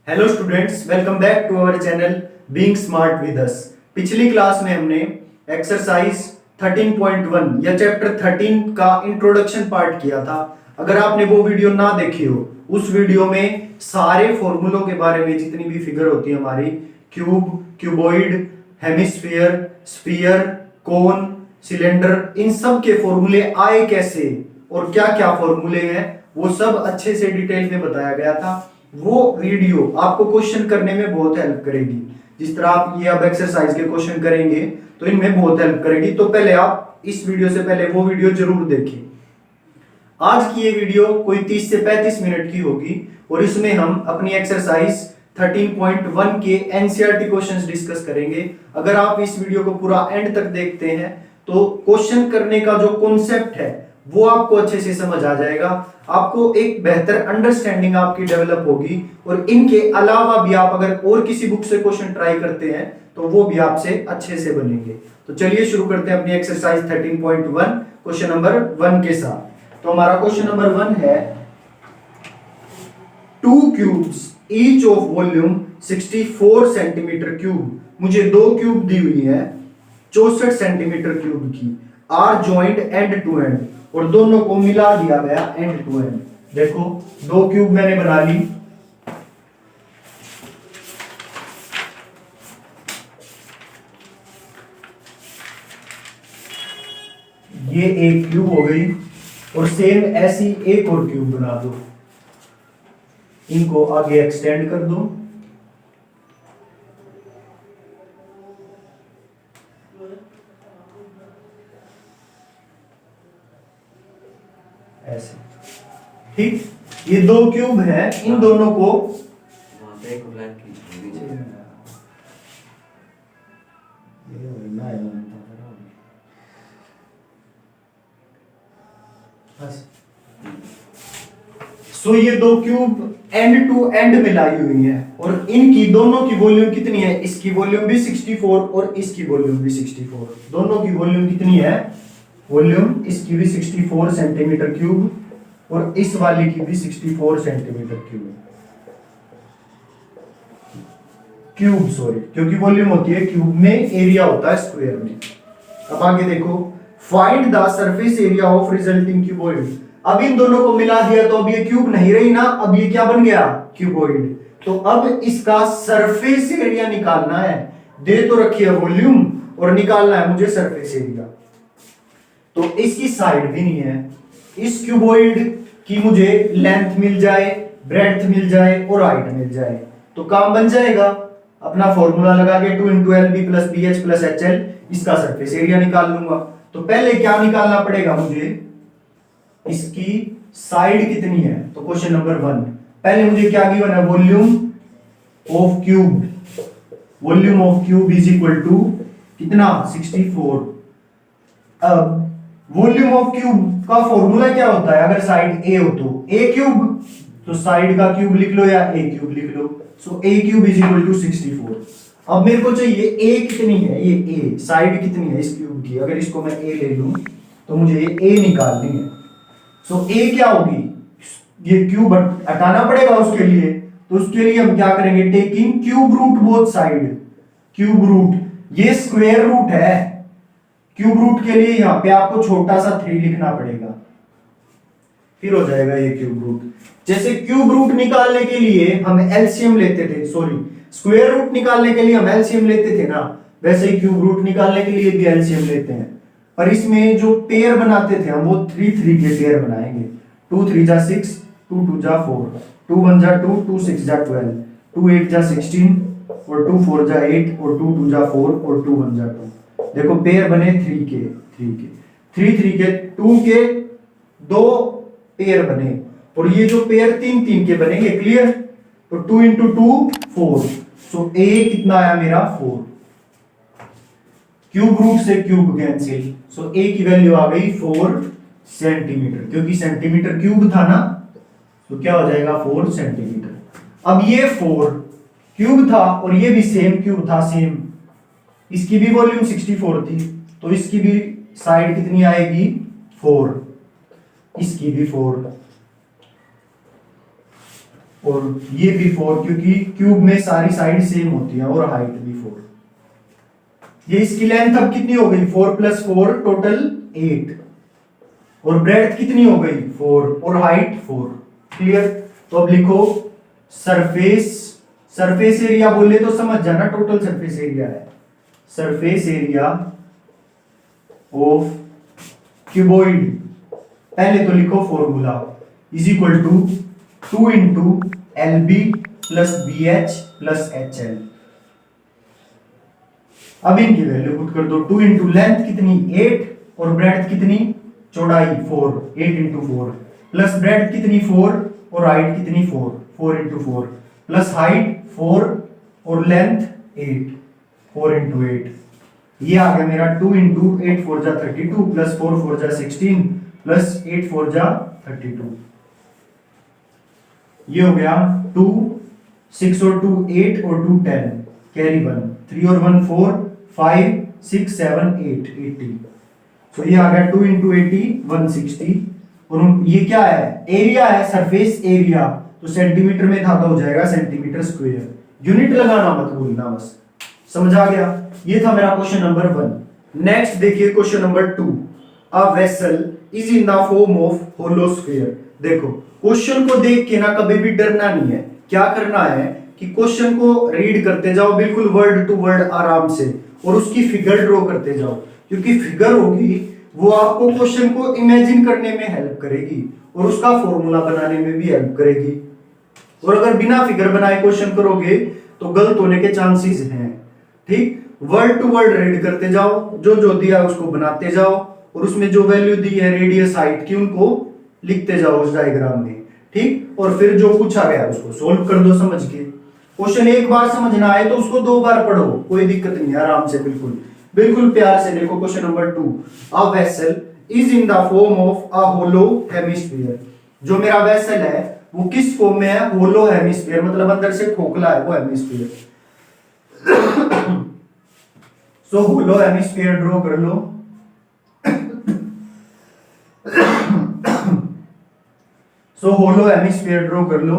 Hello students, welcome back to our channel being smart with us. पिछली class में हमने exercise 13.1 या chapter 13 का इंट्रोडक्शन पार्ट किया था। अगर आपने वो वीडियो ना देखी हो, उस वीडियो में सारे फॉर्मूलों के बारे में, जितनी भी फिगर होती है हमारी, क्यूब, क्यूबॉइड, हेमिस्फीयर, स्फीयर, कोन, सिलेंडर, इन सब के फॉर्मूले आए कैसे और क्या क्या फॉर्मूले हैं, वो सब अच्छे से डिटेल में बताया गया था। वो वीडियो आपको क्वेश्चन करने में बहुत हेल्प करेगी। जिस तरह आप ये अब एक्सरसाइज के क्वेश्चन करेंगे तो इनमें बहुत हेल्प करेगी। तो पहले आप इस वीडियो से पहले वो वीडियो जरूर देखें। आज की ये वीडियो कोई 30 से 35 मिनट की होगी और इसमें हम अपनी एक्सरसाइज 13.1 के एनसीईआरटी क्वेश्चंस डिस्कस करेंगे। अगर आप इस वीडियो को पूरा एंड तक देखते हैं तो क्वेश्चन करने का जो कॉन्सेप्ट है वो आपको अच्छे से समझ आ जाएगा। आपको एक बेहतर अंडरस्टैंडिंग आपकी डेवलप होगी और इनके अलावा भी आप अगर और किसी बुक से क्वेश्चन ट्राई करते हैं तो वो भी आपसे अच्छे से बनेंगे। तो चलिए शुरू करते हैं अपनी एक्सरसाइज 13.1 क्वेश्चन नंबर 1 के साथ। तो हमारा क्वेश्चन नंबर 1 है, two cubes each of volume 64 centimetre cube. मुझे दो क्यूब दी हुई है 64 सेंटीमीटर क्यूब की, are joined end to end, और दोनों को मिला दिया गया एंड टू एंड। देखो दो क्यूब मैंने बना ली, ये एक क्यूब हो गई और सेम ऐसी एक और क्यूब बना दो, इनको आगे एक्सटेंड कर दो, ऐसे। ठीक, ये दो क्यूब है, इन दोनों को सो ये दो क्यूब एंड टू एंड मिलाई हुई है और इनकी दोनों की वॉल्यूम कितनी है? इसकी वॉल्यूम भी 64 और इसकी वॉल्यूम भी 64। दोनों की वॉल्यूम कितनी है? वॉल्यूम इसकी भी 64 सेंटीमीटर क्यूब और इस वाली की भी 64 सेंटीमीटर क्यूब सॉरी, क्योंकि वॉल्यूम होती है क्यूब में, एरिया होता है स्क्वायर में। अब आगे देखो, find the surface area of resulting cuboid. अब इन दोनों को मिला दिया तो अब ये क्यूब नहीं रही ना, अब ये क्या बन गया? क्यूबॉइड। तो अब इसका सरफेस एरिया निकालना है। दे तो रखी है वॉल्यूम और निकालना है मुझे सरफेस एरिया। तो इसकी साइड भी नहीं है। इस क्यूबॉइड की मुझे लेंथ मिल जाए, ब्रेड्थ मिल जाए और हाइट मिल जाए तो काम बन जाएगा। अपना फॉर्मूला लगा के 2 × LB + BH + HL इसका सरफेस एरिया निकाल लूंगा। तो पहले क्या निकालना पड़ेगा मुझे? इसकी साइड कितनी है? तो क्वेश्चन नंबर 1 पहले मुझे क्या गिवन है? Volume of cube. Volume of cube is equal to कितना? 64। अब वॉल्यूम ऑफ क्यूब का फॉर्मूला क्या होता है? अगर साइड ए हो तो ए क्यूब, तो साइड का क्यूब लिख लो या ए क्यूब लिख लो। So a cube is equal to 64। अब मेरे को चाहिए ए कितनी है? ये ए साइड कितनी है इस क्यूब की? अगर इसको मैं ए ले लूं तो मुझे ये ए निकालनी है। सो ए क्या होगी? ये क्यूब हटाना पड़ेगा उसके लिए, तो उसके लिए हम क्या करेंगे? Taking cube root both side. Cube root, ये स्क्वायर रूट है, क्यूब रूट के लिए यहां पे आपको छोटा सा 3 लिखना पड़ेगा, फिर हो जाएगा ये क्यूब रूट। जैसे क्यूब रूट निकालने के लिए हम एलसीएम लेते थे, सॉरी स्क्वायर रूट निकालने के लिए हम एलसीएम लेते थे ना, वैसे ही क्यूब रूट निकालने के लिए भी एलसीएम लेते हैं। पर इसमें जो पेयर बनाते थे हम, वो 3 के पेयर बनाएंगे। 2 3 जा 6, 2 2 जा 4, 2 1 जा 2, 2 6 जा 12, 2 8 जा 16 और 2 4 जा 8 और 2 2 जा 4 और 2 1 जा 2। देखो पेयर बने 3 के 3 के 2 के 2 पेयर बने और ये जो पेयर 3 के बनेंगे। क्लियर? तो 2 × 2 4। सो ए कितना आया मेरा? 4। क्यूब रूट से क्यूब कैंसिल, सो ए की वैल्यू आ गई 4 सेंटीमीटर, क्योंकि सेंटीमीटर क्यूब था ना, तो क्या हो जाएगा? 4 सेंटीमीटर। अब ये 4 क्यूब था और ये भी सेम क्यूब था, सेम, इसकी भी वॉल्यूम 64 थी, तो इसकी भी साइड कितनी आएगी? 4, इसकी भी 4। और ये भी 4, क्योंकि क्यूब में सारी साइड सेम होती है, और हाइट भी 4। ये इसकी लेंथ अब कितनी हो गई, 4 + 4 टोटल 8, और ब्रेड्थ कितनी हो गई 4, और हाइट 4। क्लियर। तो अब लिखो सरफेस एरिया बोले तो समझ जाना, टोटल सरफेस एरिया है, सरफेस एरिया ऑफ क्यूबॉइड। पहले तो लिखो formula is equal to 2 into LB plus BH plus HL। अब इनकी वैल्यू पुट कर दो। 2 इंटू लेंथ कितनी 8, और ब्रेड्थ कितनी, चौड़ाई 4, 8 इंटू 4, प्लस ब्रेड्थ कितनी 4, और हाइट कितनी 4, 4 इंटू 4, प्लस हाइट 4 और लेंथ 8, 4 इंटू 8। ये आ गया मेरा 2 इंटू 8 4 जा 32 प्लस 4 4 जा 16 प्लस 8 4 जा 32। ये हो गया 2, 6 और 2 8 और 2 10, कैरी 1, 3 और 1 4, 5 6 7 8, 80। तो ये आ गया 2 इंटू 80 160। और ये क्या है, एरिया है, सरफेस एरिया, तो सेंटीमीटर में था तो हो जाएगा सेंटीमीटर स्क्वायर। यूनिट लगाना मत भूलना, बस समझ आ गया। ये था मेरा क्वेश्चन नंबर 1। नेक्स्ट देखिए question number 2। A vessel is in the form of hollow sphere. देखो क्वेश्चन को देख के ना कभी भी डरना नहीं है। क्या करना है कि क्वेश्चन को रीड करते जाओ बिल्कुल वर्ड टू वर्ड आराम से, और उसकी फिगर ड्रॉ करते जाओ, क्योंकि फिगर होगी वो आपको क्वेश्चन को इमेजिन करने में हेल्प करेगी और उसका फॉर्मूला बनाने में भी हेल्प करेगी। और अगर बिना फिगर बनाए क्वेश्चन करोगे तो गलत होने के चांसेस हैं। ठीक, वर्ड टू वर्ड रीड करते जाओ, जो जो दिया उसको बनाते जाओ, और उसमें जो वैल्यू दी है रेडियस हाइट की उनको लिखते जाओ उस डायग्राम में। ठीक, और फिर जो पूछा गया उसको सोल्व कर दो समझ के। क्वेश्चन एक बार समझना आए तो उसको 2 बार पढ़ो, कोई दिक्कत नहीं है, आराम से बिल्कुल बिल्कुल प्यार से देखो। Question number 2, a vessel is in the form of a hollow hemisphere. जो मेरा वेसल है वो किस फॉर्म में है, होलो हेमिस्फीयर, मतलब अंदर से खोखला है वो हेमिस्फीयर। सो होलो हेमिस्फीयर ड्रॉ कर लो। सो होलो हेमिस्फीयर ड्रॉ कर लो।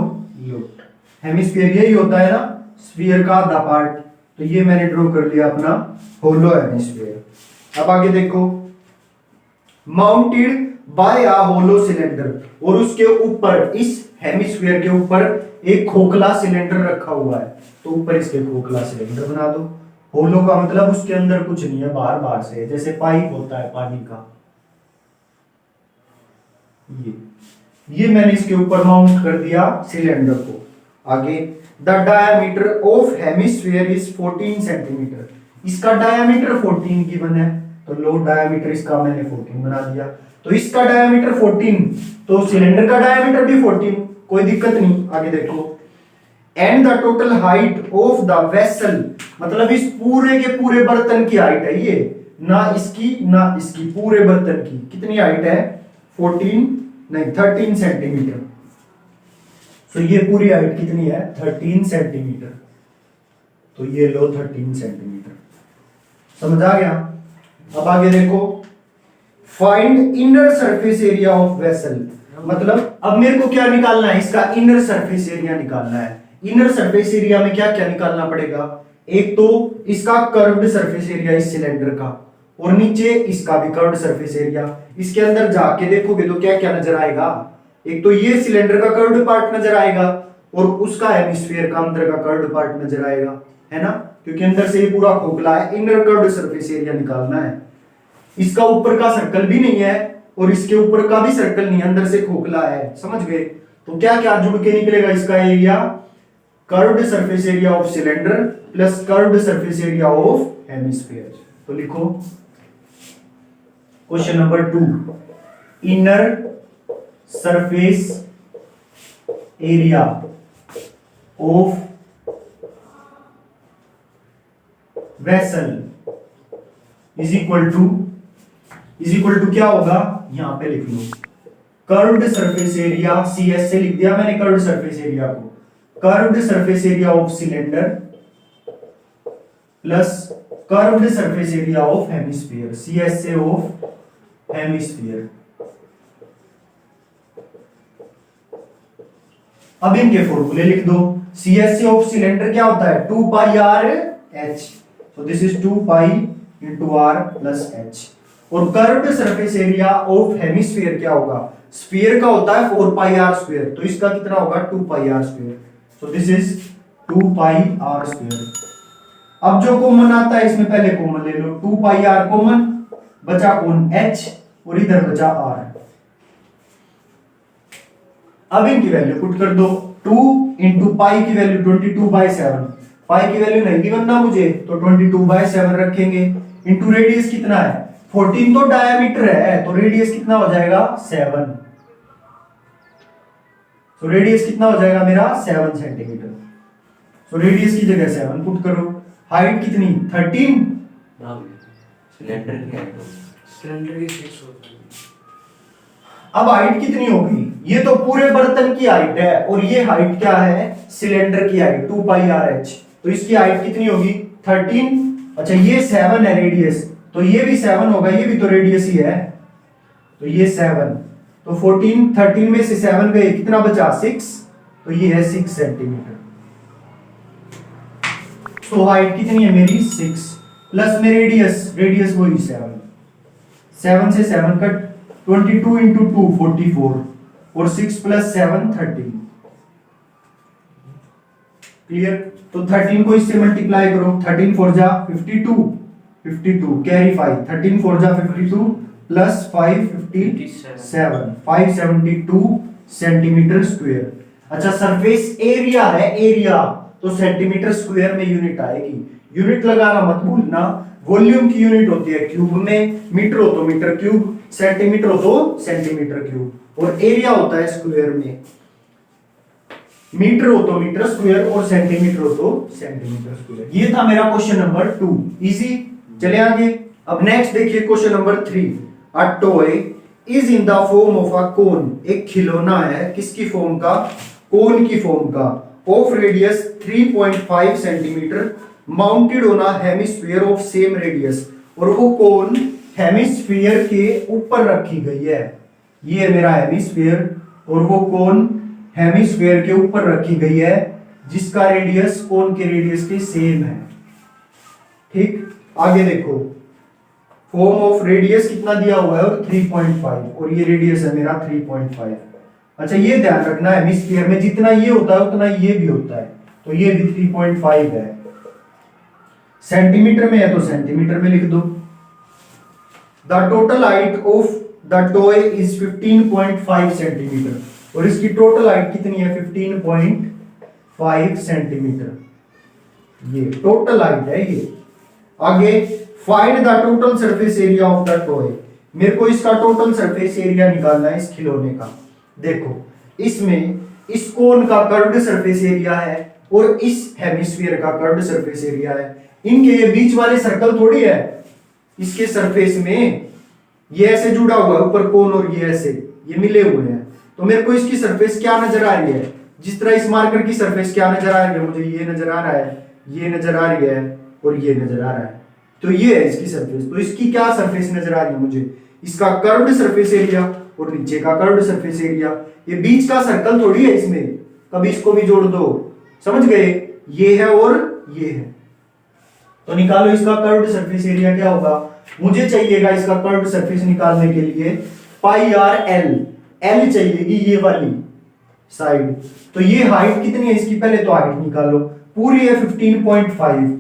हेमिस्फीयर यही होता है ना, स्फीयर का आधा पार्ट, तो ये मैंने ड्रॉ कर लिया अपना होलो हेमिस्फीयर। अब आगे देखो, माउंटेड बाय अ होलो सिलेंडर, और उसके ऊपर इस हेमिस्फीयर के ऊपर एक खोखला सिलेंडर रखा हुआ है, तो ऊपर इसके खोखला सिलेंडर बना दो। होलो का मतलब उसके अंदर कुछ नहीं है, बाहर बाहर से, जैसे पाइप होता है पानी का। ये मैंने इसके ऊपर माउंट कर दिया सिलेंडर को। आगे, the diameter of hemisphere is 14 centimetre. इसका डायमीटर 14 गिवन है, तो लो डायमीटर इसका मैंने 14 बना दिया। तो इसका डायमीटर 14, तो सिलेंडर का डायमीटर भी 14, कोई दिक्कत नहीं। आगे देखो, and the total height of the vessel, मतलब इस पूरे के पूरे बर्तन की हाइट है ये, ना इसकी पूरे बर्तन की कितनी हाइट है, 13 सेंटीमीटर। तो ये पूरी हाइट कितनी है, 13 सेंटीमीटर। तो ये लो 13 सेंटीमीटर, समझ आ गया। अब आगे देखो, find inner surface area of vessel, मतलब अब मेरे को क्या निकालना है, इसका इनर सरफेस एरिया निकालना है। इनर सरफेस एरिया में क्या क्या निकालना पड़ेगा, एक तो इसका कर्व्ड सरफेस एरिया इस सिलेंडर का, और नीचे इसका भी कर्व्ड सरफेस एरिया। इसके अंदर जाके देखोगे तो क्या क्या नजर आएगा, एक तो ये सिलेंडर का कर्व्ड पार्ट नजर आएगा, और उसका हेमिस्फीयर का अंदर का कर्व्ड पार्ट नजर आएगा, है ना, क्योंकि अंदर से ये पूरा खोखला है। इनर कर्व्ड सरफेस एरिया निकालना है। इसका ऊपर का सर्कल भी नहीं है और इसके ऊपर का भी सर्कल नहीं है, अंदर से खोखला है, समझ गए। तो क्या क्या जुड़ के निकलेगा इसका area, curved surface area of cylinder plus curved surface area of hemisphere. तो लिखो question number 2, inner surface area of vessel is equal to क्या होगा, यहां पे लिख लो, कर्व्ड सरफेस एरिया, CS से लिख दिया मैंने कर्व्ड सरफेस एरिया को, curved surface area of cylinder plus curved surface area of hemisphere, CS से ऑफ हेमिस्फीयर। अब इनके फॉर्मूले लिख दो। CSA ऑफ सिलेंडर क्या होता है 2 pi r h, so this is 2 pi into r plus h. और curved surface area of hemisphere क्या होगा, स्फीयर का होता है 4 पाई आर स्क्वायर, तो इसका कितना होगा 2 pi r square, so this is 2 pi r square. अब जो कॉमन आता है इसमें पहले कॉमन ले लो, 2 पाई आर कॉमन, बचा कौन h और इधर बचा r। अब इनकी वैल्यू पुट कर दो, 2 इंटू पाई की वैल्यू 22/7, पाई की वैल्यू नहीं गिवन ना मुझे तो 22/7 रखेंगे, इंटू रेडियस कितना है 14 तो डायमीटर है, तो रेडियस कितना हो जाएगा 7, तो रेडियस कितना हो जाएगा मेरा 7 सेंटीमीटर। तो रेडियस की जगह 7 पुट करो। हाइट कितनी 13, सिलेंडर की हाइट सिलेंडर की 6 होता है। अब हाइट कितनी होगी, ये तो पूरे बर्तन की हाइट है और ये हाइट क्या है सिलेंडर की हाइट 2 पाई आर एच, तो इसकी हाइट कितनी होगी 13। अच्छा ये 7 है रेडियस, तो ये भी 7 होगा, ये भी तो रेडियस ही है, तो ये 7, तो 14 13 में से 7 गए कितना बचा 6, तो ये है 6 सेंटीमीटर। तो हाइट कितनी है मेरी 6 प्लस में रेडियस, रेडियस वही 7, 7 से 7 कट, 22 इंटू 2 44 और 6 प्लस 7 13, क्लियर। तो 13 को इससे मल्टीप्लाई करो, 13 4 जा 52, 52 कैरी 5, 13 4 जा 52 प्लस 5 57, 572 सेंटीमीटर स्क्वायर। अच्छा सरफेस एरिया है, एरिया तो सेंटीमीटर स्क्वायर में यूनिट आएगी, यूनिट लगाना मत भूलना। वॉल्यूम की यूनिट होती है क्यूब में, मीटर हो तो मीटर क्यूब, सेंटीमीटर हो तो सेंटीमीटर क्यूब, और एरिया होता है स्क्वायर में, मीटर हो तो मीटर स्क्वायर और सेंटीमीटर हो तो सेंटीमीटर स्क्वायर। ये था मेरा क्वेश्चन नंबर 2, इजी। चले आगे। अब नेक्स्ट देखिए question number 3, a toy is in the form of a cone, एक खिलौना है किसकी फॉर्म का, कोन की फॉर्म का, of radius 3.5 centimetre, mounted on a hemisphere of same radius, और वो कोन हेमिस्फीयर के ऊपर रखी गई है। ये है मेरा हेमिस्फीयर और वो कोन हेमिस्फीयर के ऊपर रखी गई है जिसका रेडियस कोन के रेडियस के सेम है। ठीक, आगे देखो, फॉर्म ऑफ रेडियस कितना दिया हुआ है और 3.5, और ये रेडियस है मेरा 3.5। अच्छा ये ध्यान रखना है हेमिस्फीयर में जितना ये होता है उतना ये भी होता है, तो ये भी 3.5 है। सेंटीमीटर में है तो सेंटीमीटर में लिख दो। The total height of the toy is 15.5 centimetre, और इसकी टोटल हाइट कितनी है 15.5 सेंटीमीटर, ये टोटल हाइट है ये। आगे find the total surface area of the toy, मेरे को इसका टोटल सरफेस एरिया निकालना है इस खिलौने का। देखो इसमें इस कोन का कर्व्ड सरफेस एरिया है और इस हेमिस्फीयर का कर्व्ड सरफेस एरिया है, इनके ये बीच वाले सर्कल थोड़ी है, इसके सरफेस में ये ऐसे जुड़ा हुआ है ऊपर कोन और ये ऐसे ये मिले हुए हैं, तो मेरे को इसकी सरफेस क्या नजर आ रही है, जिस तरह इस मार्कर की सरफेस क्या नजर आ रही है मुझे, ये नजर आ रहा है, ये नजर आ रही है और ये नजर आ रहा है, तो ये है इसकी सरफेस। तो इसकी क्या सरफेस नजर आ रही है मुझे, इसका कर्व्ड सरफेस एरिया और नीचे का कर्व्ड सरफेस एरिया, ये बीच का सर्कल थोड़ी है इसमें, कभी इसको भी जोड़ दो, समझ गए, ये है और ये है, तो निकालो इसका कर्व्ड सरफेस एरिया क्या होगा। मुझे चाहिएगा इसका कर्व्ड सरफेस निकालने के लिए पाई आर एल, एल चाहिएगी ये वाली साइड, तो ये हाइट कितनी है इसकी, पहले तो हाइट निकालो, पूरी है 15.5,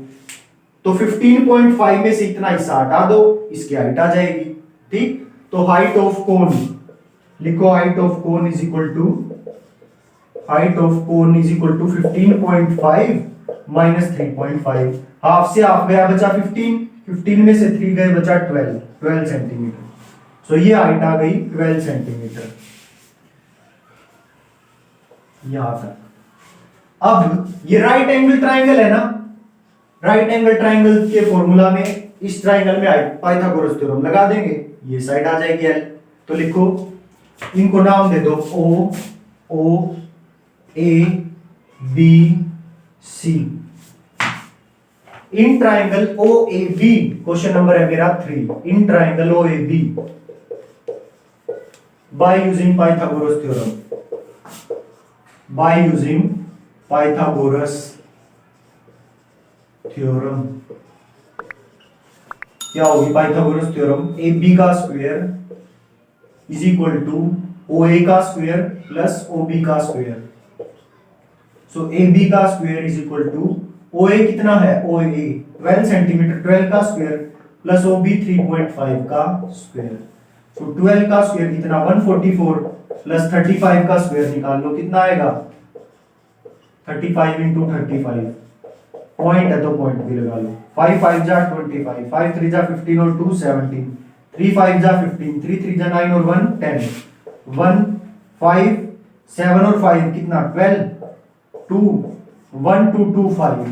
तो 15.5 में से इतना हिस्सा हटा दो, इसकी हाइट आ जाएगी। ठीक, तो हाइट ऑफ कोन लिखो, height of cone is equal to, height of cone is equal to 15.5 minus 3.5, half से हाफ गया बचा 15, 15 में से 3 गए बचा 12 सेंटीमीटर, सो ये हाइट आ गई 12 सेंटीमीटर यहां तक। अब ये राइट एंगल ट्राइंगल है ना, राइट एंगल ट्राइंगल के फॉर्मूला में इस ट्राइंगल में पाइथागोरस थ्योरम लगा देंगे, ये साइड आ जाएगी एल, तो लिखो इनको नाम दे दो O A B C. In triangle O A B, question number है मेरा 3, in triangle O A B by using Pythagoras theorem, by using Pythagoras theorem. क्या होगी पाइथागोरस थ्योरम? ए बी का square is equal to O A का square plus O B का square. So A B का square is equal to O A कितना है? ओ ए 12 centimetre, 12 का square plus O B 3.5 का स्क्वायर। सो 12 का स्क्वायर कितना? 144 प्लस 35 का स्क्वायर निकाल लो, कितना आएगा? 35 इंटू 35, पॉइंट है तो पॉइंट भी लगा लो। 5 5 जा 25, 5 3 जा 15 और 2 17, 3 5 जा 15, 3 3 जा 9 और 1 10, 1 5 7 और 5 कितना? 12, 2 1 2 2 5,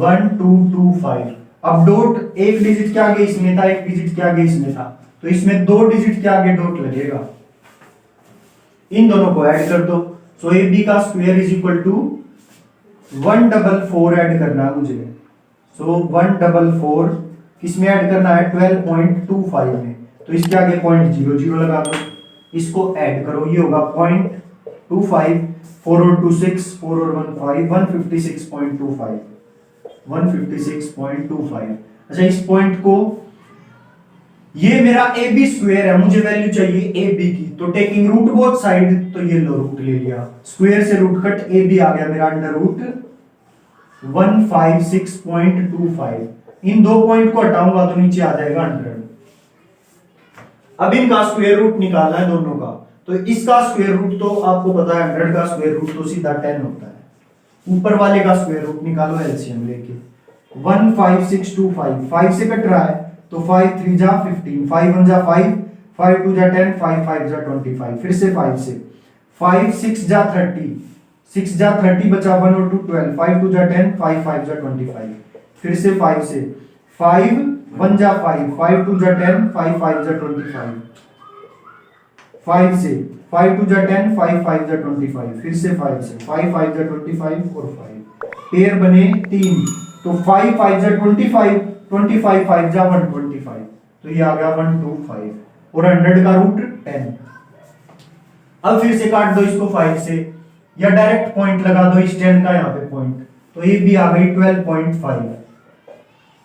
1 2 2 5। अब डॉट एक डिजिट के आगे इसमें था, एक डिजिट के आगे इसमें था, तो इसमें 2 डिजिट के आगे डॉट लगेगा। इन दोनों को ऐड कर दो। सो ए बी का square is equal to 144 add करना है मुझे। सो 144 किसमें ऐड करना है? 12.25 में। तो इसके आगे 0.00 लगा दो, इसको ऐड करो, ये होगा 0.25, 4 और 2 6, 4 और 1 5, 156.25, 156.25। अच्छा, इस पॉइंट को, ये मेरा ए बी स्क्वायर है, मुझे वैल्यू चाहिए ए बी की, तो टेकिंग रूट बोथ साइड, तो ये लो रूट ले लिया, स्क्वायर से रूट कट, ए बी आ गया मेरा अंडर रूट 156.25। इन दो पॉइंट को हटाऊंगा तो नीचे आ जाएगा 100। अब इनका स्क्वायर रूट निकालना है दोनों का, तो इसका स्क्वायर रूट तो आपको पता है 100 का स्क्वायर रूट तो सीधा 10 होता है। ऊपर वाले का स्क्वायर रूट निकालो एलसीएम लेके। 15625 5 से कट रहा है तो 5 3 जा 15, 5 1 जा 5, 5 2 जा 10, 5 5 जा 25, फिर से 5 से 5 6 जा 30, 6 जा 30 बचा 1 और 2 12, 5 2 जा 10, 5 5 जा 25, फिर से 5 से 5 1 जा 5, 5 2 जा 10, 5 5 जा 25, 5 से 5 2 जा 10, 5 5 जा 25, फिर से 5 से 5 5 जा 25 और 5 पेयर बने 3, तो 5 5 जा 25, 25 5 जा 125, तो ये आ गया 125 और 100 का रूट 10। अब फिर से काट दो इसको 5 से, या डायरेक्ट पॉइंट लगा दो इस 10 का यहाँ पे पॉइंट, तो ये भी आ गई 12.5।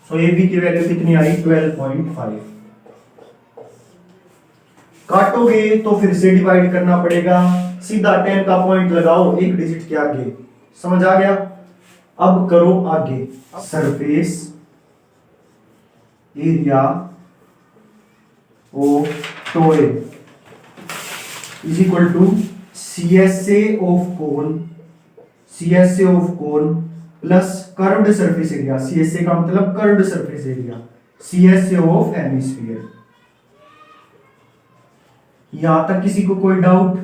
सो ये भी की वैल्यू कितनी आई? 12.5। काटोगे तो फिर से डिवाइड करना पड़ेगा, सीधा 10 का पॉइंट लगाओ एक डिजिट के आगे। समझ आ गया? अब करो आगे। Surface area of toy is equal to CSA of cone, CSA of cone plus curved surface area. CSA का मतलब curved surface area, CSA of hemisphere. यहां तक किसी को कोई डाउट?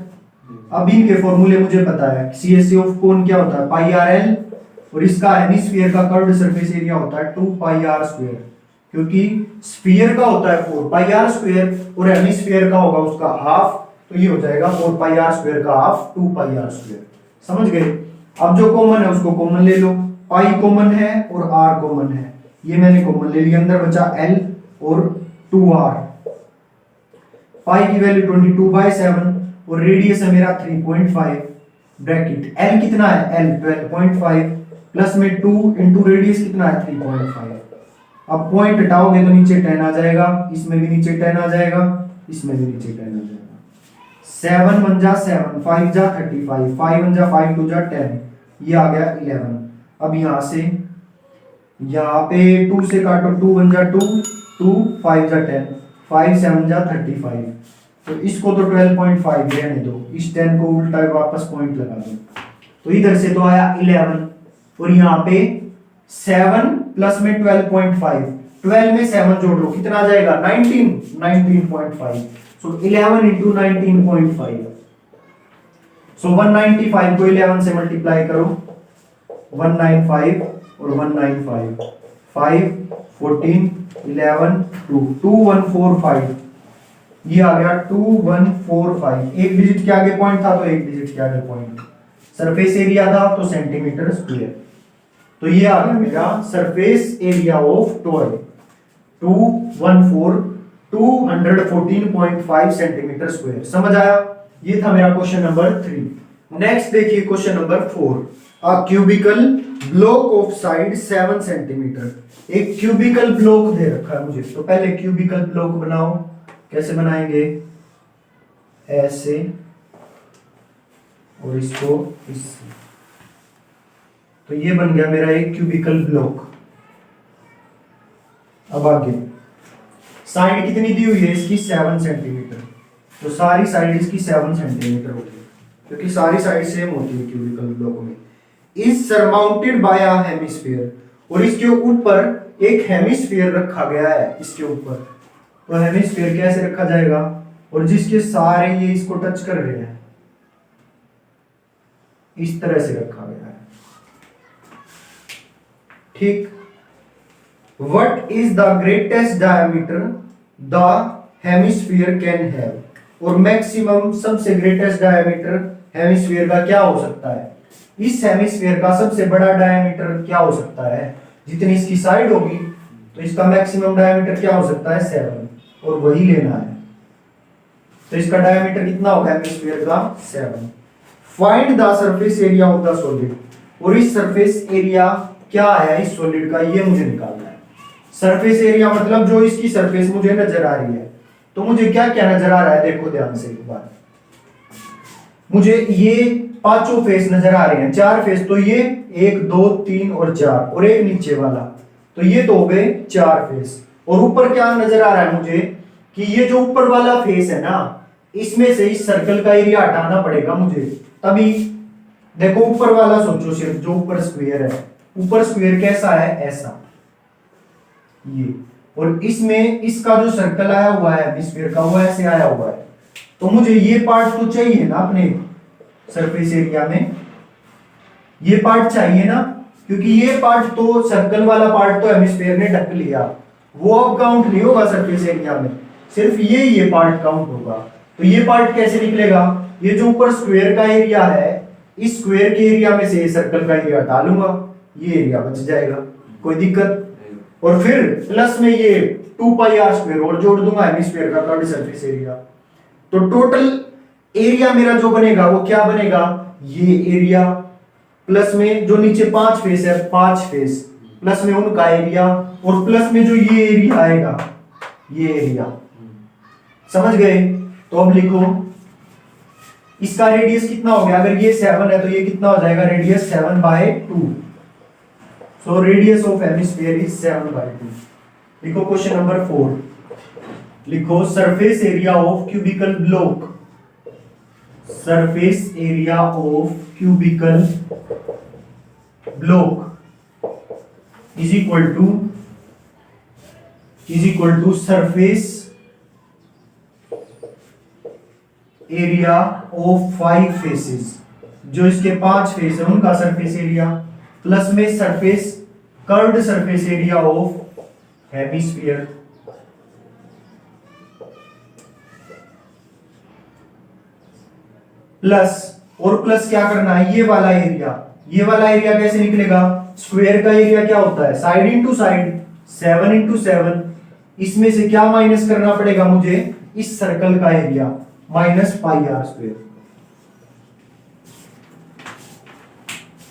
अब इनके फॉर्मूले मुझे पता है। CSA ऑफ कोन क्या होता है? पाई आर एल, और इसका हेमिस्फीयर का कर्व्ड सरफेस एरिया होता है 2 पाई आर स्क्वायर, क्योंकि स्फीयर का होता है 4 पाई आर स्क्वायर और हेमिस्फीयर का होगा उसका हाफ, तो ये हो जाएगा 4 पाई आर स्क्वायर का हाफ 2 पाई आर स्क्वायर। समझ गए? अब जो कॉमन है उसको कॉमन ले लो, पाई कॉमन है और आर कॉमन है, ये मैंने कॉमन ले लिया, अंदर बचा एल और 2r। पाई की वैल्यू 22/7 और रेडियस है मेरा 3.5, ब्रैकेट एल कितना है? एल 12.5 प्लस में 2 इंटू रेडियस कितना है? 3.5। अब पॉइंट हटाओगे तो नीचे 10 आ जाएगा, इसमें भी नीचे 10 आ जाएगा, इसमें भी नीचे 10 आ जाएगा। 7 1 जा 7, 5 जा 35, 5 1 जा 5 2 जा 10, ये आ गया 11। अब यहां से यहाँ पे 2 से काटो, 2 1 जा 2, 2 5 जा 10, 5 7 जा 35, तो इसको तो 12.5 रहने दो, इस 10 को उल्टा वापस पॉइंट लगा दो, तो इधर से तो आया 11 और यहाँ पे 7 प्लस में 12.5, 12 में 7 जोड़ लो, कितना आ जाएगा? 19.5। सो 11 इंटू 19.5, सो 195 को 11 से मल्टीप्लाई करो, 195 और 195, 5 14 11 2 2145, ये आ गया 2145। एक डिजिट के आगे पॉइंट था तो एक डिजिट के आगे पॉइंट, सरफेस एरिया था तो सेंटीमीटर स्क्वायर, तो ये आ गया मेरा surface area of toy 214.5 centimetre square. समझ आया? ये था मेरा क्वेश्चन नंबर 3। नेक्स्ट देखिए question number 4। A cubical block of side 7 centimetre. एक क्यूबिकल ब्लॉक दे रखा है मुझे, तो पहले क्यूबिकल ब्लॉक बनाओ। कैसे बनाएंगे? ऐसे और इसको इससे। तो ये बन गया मेरा एक क्यूबिकल ब्लॉक। अब आगे साइड कितनी दी हुई है इसकी? 7 सेंटीमीटर। तो सारी साइड इसकी 7 सेंटीमीटर होगी, क्योंकि सारी साइड सेम होती है क्यूबिकल ब्लॉक में। Is surmounted bye a hemisphere, और इसके ऊपर एक हेमिस्फीयर रखा गया है इसके ऊपर। तो हेमिस्फीयर कैसे रखा जाएगा? और जिसके सारे ये इसको टच कर रहे हैं, इस तरह से रखा गया है। ठीक। What is the greatest diameter the hemisphere can have? और मैक्सिमम सबसे ग्रेटेस्ट डायमीटर हेमिस्फीयर का क्या हो सकता है? इस हेमिस्फीयर का सबसे बड़ा डायमीटर क्या हो सकता है? जितनी इसकी साइड होगी तो इसका मैक्सिमम डायमीटर क्या हो सकता है? 7, और वही लेना है। तो इसका डायमीटर कितना होगा हेमिस्फीयर का? 7। Find the surface area of the solid, और इस सरफेस एरिया क्या है इस सॉलिड का, ये मुझे निकालना है। सरफेस एरिया मतलब जो इसकी सरफेस मुझे नजर आ रही है। तो मुझे क्या क्या नजर आ रहा है? देखो ध्यान से एक बार। मुझे ये पांचों फेस नजर आ रहे हैं, 4 फेस। तो ये 1 2 3 और 4, और एक नीचे वाला। तो ये तो हो गए 4 फेस। और ऊपर क्या नजर आ रहा है मुझे? कि ये जो ऊपर वाला फेस है ना, इसमें से इस सर्कल का एरिया हटाना पड़ेगा मुझे। तभी देखो ऊपर वाला सोचो, सिर्फ जो ऊपर स्क्वायर है। ऊपर स्क्वायर कैसा है? ऐसा, ये। और इसमें इसका जो सर्कल आया हुआ है हेमिस्फीयर का, वो ऐसे आया हुआ है। तो मुझे ये पार्ट तो चाहिए ना अपने सरफेस एरिया में, ये पार्ट चाहिए ना, क्योंकि ये पार्ट तो सर्कल वाला पार्ट तो हेमिस्फीयर ने ढक लिया, वो अब काउंट नहीं होगा सरफेस एरिया में। सिर्फ ये पार्ट काउंट होगा। तो ये पार्ट कैसे निकलेगा? ये जो ऊपर स्क्वायर का एरिया है, इस स्क्वायर के एरिया में से सर्कल का एरिया हटा लूंगा, ये एरिया बच जाएगा, कोई दिक्कत। और फिर प्लस में ये 2 पाई आर स्क्वायर और जोड़ दूंगा हेमिस्फीयर का कर्व्ड सरफेस एरिया। तो टोटल एरिया मेरा जो बनेगा वो क्या बनेगा? ये एरिया प्लस में जो नीचे 5 फेस है, 5 फेस प्लस में उनका एरिया, और प्लस में जो ये एरिया आएगा, ये एरिया। समझ गए? तो अब लिखो इसका रेडियस कितना हो गया? अगर ये 7 है तो ये कितना हो जाएगा? Radius 7/2। So radius of hemisphere is 7/2. लिखो क्वेश्चन नंबर 4। लिखो surface area of cubical block. Surface area of cubical block is equal to surface area of 5 faces. जो इसके 5 फेस है उनका सरफेस एरिया, प्लस में surface curved surface area of hemisphere, plus और plus क्या करना है? ये वाला एरिया। ये वाला एरिया कैसे निकलेगा? स्क्वायर का एरिया क्या होता है? Side into side, 7 into 7। इसमें से क्या माइनस करना पड़ेगा मुझे? इस सर्कल का area, minus pi r square.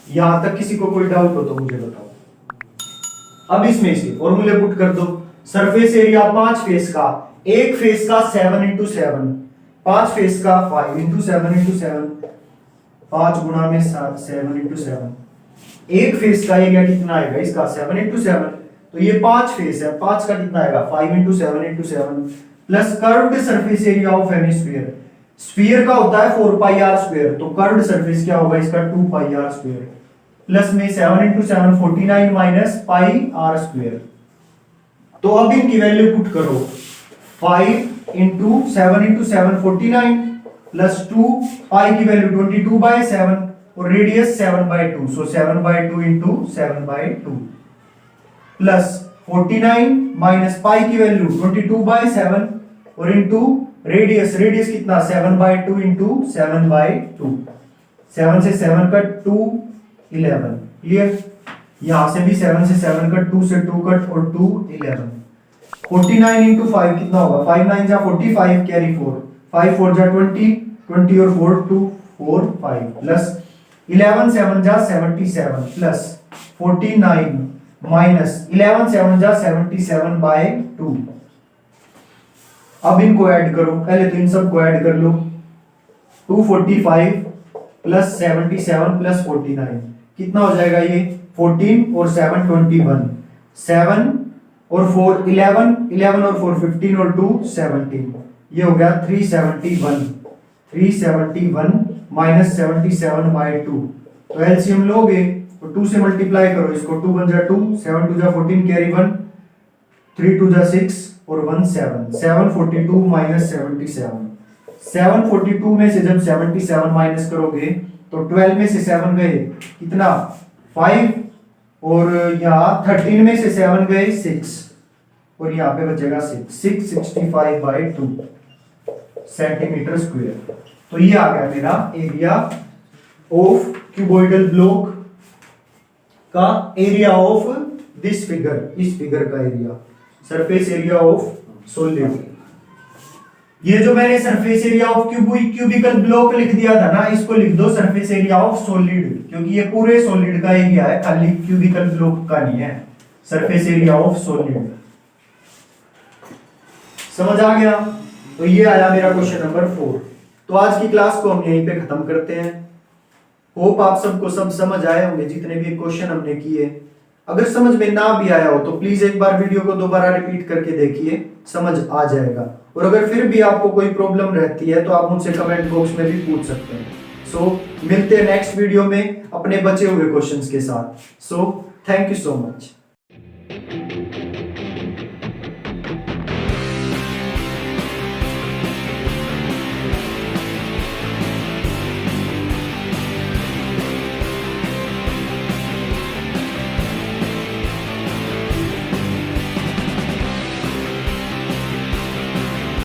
यहां तक किसी को कोई डाउट हो तो मुझे बताओ। अब इसमें से फॉर्मूले पुट कर दो। सरफेस एरिया 5 फेस का, एक फेस का 7 इंटू 7, 5 फेस का 5 इंटू 7 इंटू 7, 5 गुणा में 7 इंटू 7। एक फेस का एरिया कितना आएगा इसका? 7 इंटू 7। तो ये 5 फेस है, 5 का कितना आएगा? 5 into 7 into 7, plus curved surface area of hemisphere. Sphere का होता है 4 पाई आर स्क्वायर, तो कर्व्ड सरफेस क्या होगा इसका? 2 पाई आर स्क्वायर, प्लस में 7 into 7 49 minus pi r square. तो अब इनकी वैल्यू पुट करो। 5 इंटू 7 इंटू 7 49, प्लस 2 पाई की वैल्यू 22/7, और रेडियस 7/2। सो 7/2 इंटू 7/2, प्लस 49 माइनस पाई की वैल्यू 22/7, और इंटू रेडियस कितना? 7/2 इंटू 7/2। 7 से 7 कट 2 11। क्लियर? यहां से भी 7 से 7 कट, 2 से 2 कट, और 2 11। 49 इंटू 5 कितना होगा? 5 9 जा 45, कैरी 4, 5 4 जा 20, 20 और 4 2 4 5 प्लस 11 7 जा 77 प्लस 49 माइनस 11 7 जा 77 बाय 2। अब इनको ऐड करो, पहले तो इन सब को ऐड कर लो। 245 प्लस 77 प्लस 49 कितना हो जाएगा ये 14 और 7 21, 7 और 4 11, 11 और 4 15 और 2 17, ये हो गया 371 माइनस 77 बाय 2। तो एलसीएम लोगे तो 2 से मल्टीप्लाई करो इसको, 2 1 जा 2, 7 2 जा 14 कैरी 1, 3 2 जा 6 और 1 7, 742 माइनस 77। 742 में से जब 77 माइनस करोगे तो 12 में से 7 गए कितना 5, और यहाँ 13 में से 7 गए 6, और यहाँ पे बचेगा 665 बाय 2 सेंटीमीटर स्क्वायर। तो ये आ गया मेरा एरिया ऑफ क्यूबॉइडल ब्लॉक का एरिया ऑफ दिस फिगर, इस फिगर का area, surface area of solid. ये जो मैंने surface area of cubical block लिख दिया था ना, इसको लिख दो सरफेस एरिया ऑफ सॉलिड, क्योंकि ये पूरे सॉलिड का एरिया है, खाली क्यूबिकल ब्लॉक का नहीं है। सरफेस एरिया ऑफ सॉलिड समझ आ गया। तो ये आया मेरा क्वेश्चन नंबर 4। तो आज की क्लास को हम यहीं पे खत्म करते हैं। होप आप सबको सब समझ आए होंगे जितने भी क्वेश्चन हमने किए। अगर समझ में ना भी आया हो तो प्लीज एक बार वीडियो को दोबारा रिपीट करके देखिए, समझ आ जाएगा। और अगर फिर भी आपको कोई प्रॉब्लम रहती है तो आप मुझसे कमेंट बॉक्स में भी पूछ सकते हैं। सो मिलते हैं नेक्स्ट वीडियो में अपने बचे हुए क्वेश्चंस के साथ। So thank you so much.